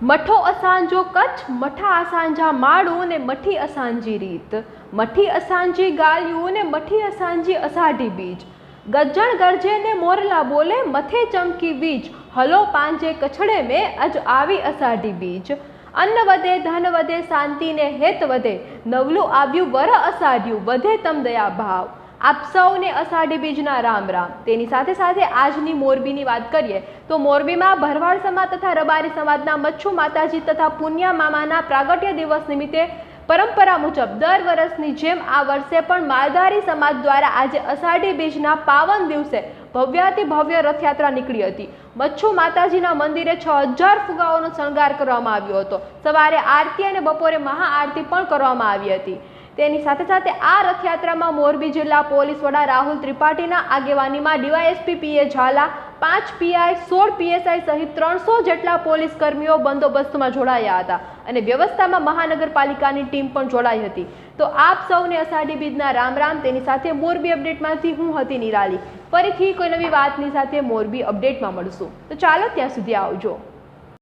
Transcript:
मठो असांजो कच्छ मठा असांजा माण्हू ने मठी असांजी रीत मठी असांजी ॻाल्हियूं ने मठी असांजी असाडी बीज गजण गरजे ने मोरला बोले मथे चमकी बीज हलो पांजे कछड़े में अज आवी असाडी बीज अन्न वधे धन वधे शांति ने हेत वधे नवलू आव्यू वर असाड्यू वधे तम दया भाव आप सौने अषाढ़ी बीजना राम राम। तेनी साथे साथे आजनी मोरबीनी वात करिए तो मोरबी में भरवाड़ समाज तथा रबारी समाजना मच्छू माताजी तथा पुण्या मामाना प्रागट्य दिवस निमित्ते परंपरा मुजब दर वर्षनी जेम आ वर्षे पण मालधारी समाज द्वारा आज अषाढ़ी बीजना पावन दिवसे भव्याति भव्य रथयात्रा निकળી હતી। मच्छू माताजीना मंदिरे 6000 फुगाओनो शणगार करवामां આવ્યો હતો। सवारे आरती અને बपोरे महाआरती पण करवामां આવી હતી। तेनी साथे साथे आ रथयात्रा में मोरबी जिला पोलीस वडा राहुल त्रिपाठी आगेवानी में डीवायएसपी पीए झाला 5 पीआई 16 पीएसआई सहित 300 जेटला पोलीस कर्मीओ बंदोबस्त में जोड़ाया हता अने व्यवस्था में महानगरपालिकानी टीम पण जोड़ाई हती। तो आप सौने अषाढ़ी बीजना राम राम। तेनी साथे मोरबी अपडेट में हूँ हती निराली। फरीथी कोई नवी वातनी साथे मोरबी अपडेट में मळशुं। तो चालो त्यां सुधी आवजो।